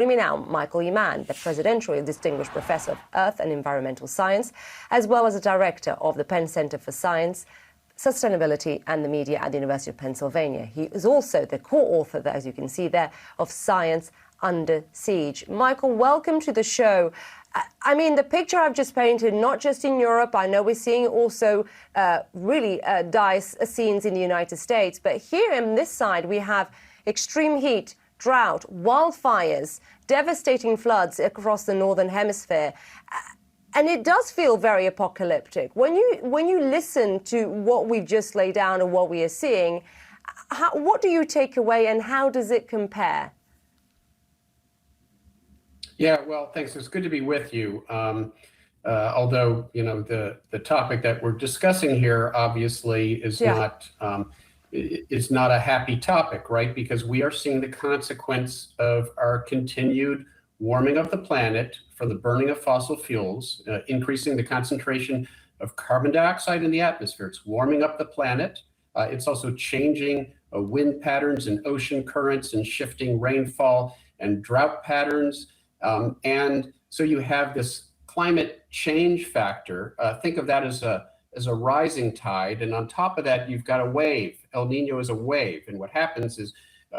Joining me now, Michael Mann, the Presidential Distinguished Professor of Earth and Environmental Science, as well as the Director of the Penn Center for Science, Sustainability and the Media at the University of Pennsylvania. He is also the co-author, as you can see there, of Science Under Siege. Michael, welcome to the show. I mean, the picture I've just painted, not just in Europe, I know we're seeing also really dire scenes in the United States, but here on this side we have extreme heat, drought, wildfires, devastating floods across the Northern Hemisphere. And it does feel very apocalyptic. When you listen to what we've just laid down and what we are seeing, what do you take away and how does it compare? Yeah, well, thanks. It's good to be with you. Although, you know, the topic that we're discussing here obviously is it's not a happy topic, right? Because we are seeing the consequence of our continued warming of the planet from the burning of fossil fuels, increasing the concentration of carbon dioxide in the atmosphere. It's warming up the planet. It's also changing wind patterns and ocean currents and shifting rainfall and drought patterns. And so you have this climate change factor. Think of that as a rising tide. And on top of that, you've got a wave. El Nino is a wave. And what happens is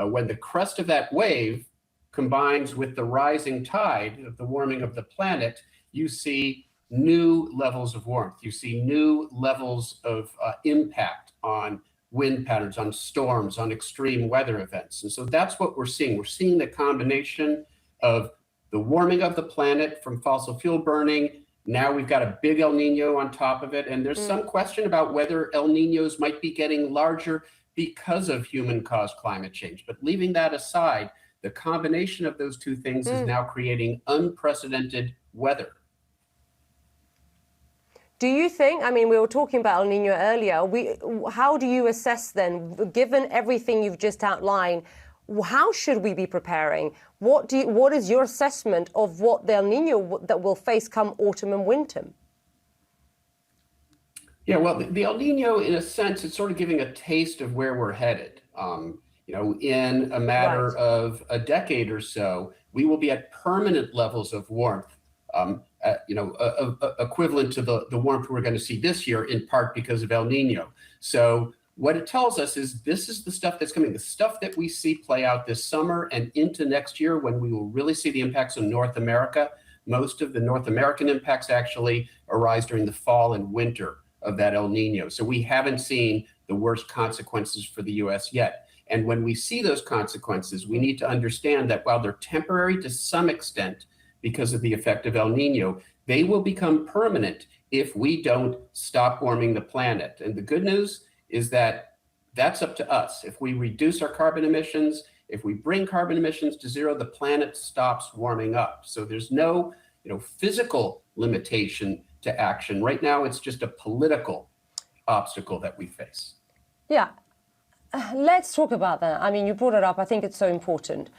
when the crest of that wave combines with the rising tide of the warming of the planet, you see new levels of warmth. You see new levels of impact on wind patterns, on storms, on extreme weather events. And so that's what we're seeing. We're seeing the combination of the warming of the planet from fossil fuel burning. Now we've got a big El Nino on top of it. And there's some question about whether El Ninos might be getting larger because of human-caused climate change. But leaving that aside, the combination of those two things is now creating unprecedented weather. Do you think, I mean, we were talking about El Nino earlier, how do you assess then, given everything you've just outlined, how should we be preparing? What is your assessment of what the El Nino that will face come autumn and winter? Yeah, well, the El Nino, in a sense, it's sort of giving a taste of where we're headed. You know, in a matter of a decade or so, we will be at permanent levels of warmth, equivalent to the warmth we're going to see this year, in part because of El Nino. So what it tells us is this is the stuff that's coming, the stuff that we see play out this summer and into next year when we will really see the impacts on North America. Most of the North American impacts actually arise during the fall and winter of that El Nino. So we haven't seen the worst consequences for the US yet. And when we see those consequences, we need to understand that while they're temporary to some extent because of the effect of El Nino, they will become permanent if we don't stop warming the planet. And the good news is that that's up to us. If we reduce our carbon emissions, if we bring carbon emissions to zero, the planet stops warming up. So there's no, physical limitation to action. Right now, it's just a political obstacle that we face. Yeah. Let's talk about that. I mean, you brought it up. I think it's so important.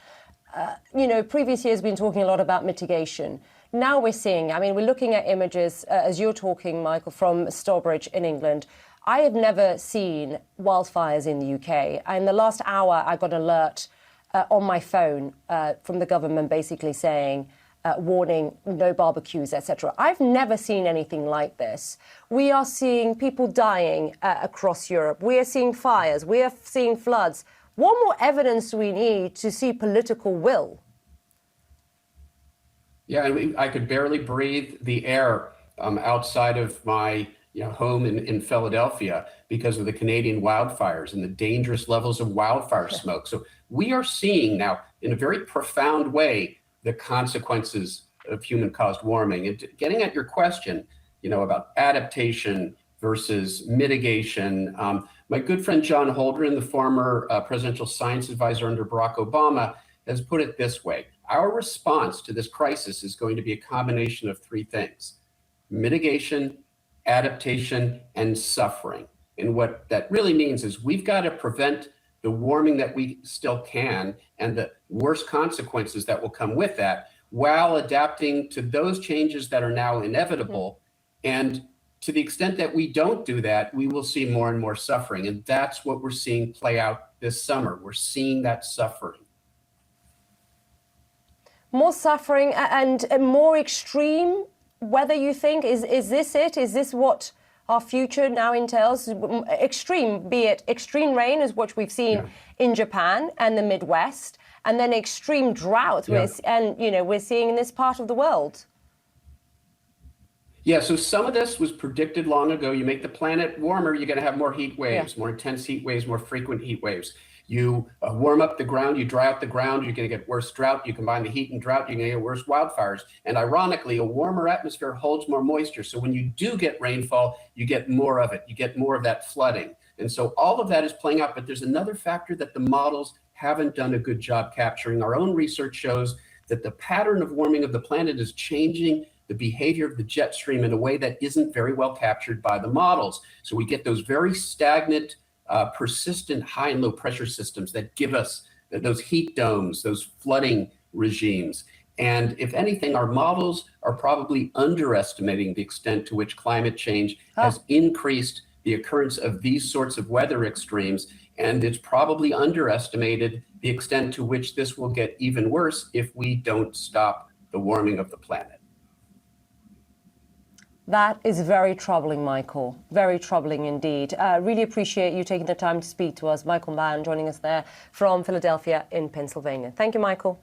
Previous years been talking a lot about mitigation. Now we're seeing, we're looking at images, as you're talking, Michael, from Stourbridge in England. I have never seen wildfires in the UK. In the last hour, I got an alert on my phone from the government basically saying, warning, no barbecues, etc. I've never seen anything like this. We are seeing people dying across Europe. We are seeing fires. We are seeing floods. What more evidence do we need to see political will? Yeah, I could barely breathe the air outside of my home in Philadelphia because of the Canadian wildfires and the dangerous levels of wildfire smoke. So we are seeing now, in a very profound way, the consequences of human-caused warming. And getting at your question, about adaptation versus mitigation, my good friend John Holdren, the former presidential science advisor under Barack Obama, has put it this way. Our response to this crisis is going to be a combination of three things: mitigation, adaptation, and suffering. And what that really means is we've got to prevent the warming that we still can and the worst consequences that will come with that, while adapting to those changes that are now inevitable. And to the extent that we don't do that, we will see more and more suffering. And that's what we're seeing play out this summer. We're seeing that suffering. More suffering and more extreme weather, you think? Is this it? Is this what our future now entails? Extreme, be it extreme rain, is what we've seen in Japan and the Midwest, and then extreme drought, we're seeing in this part of the world. Yeah, so some of this was predicted long ago. You make the planet warmer, you're going to have more heat waves, more intense heat waves, more frequent heat waves. You warm up the ground, you dry out the ground, you're going to get worse drought. You combine the heat and drought, you're going to get worse wildfires. And ironically, a warmer atmosphere holds more moisture. So when you do get rainfall, you get more of it. You get more of that flooding. And so all of that is playing out. But there's another factor that the models haven't done a good job capturing. Our own research shows that the pattern of warming of the planet is changing the behavior of the jet stream in a way that isn't very well captured by the models. So we get those very stagnant, persistent high and low pressure systems that give us those heat domes, those flooding regimes. And if anything, our models are probably underestimating the extent to which climate change has increased the occurrence of these sorts of weather extremes. And it's probably underestimated the extent to which this will get even worse if we don't stop the warming of the planet. That is very troubling, Michael. Very troubling indeed. Really appreciate you taking the time to speak to us. Michael Mann joining us there from Philadelphia in Pennsylvania. Thank you, Michael.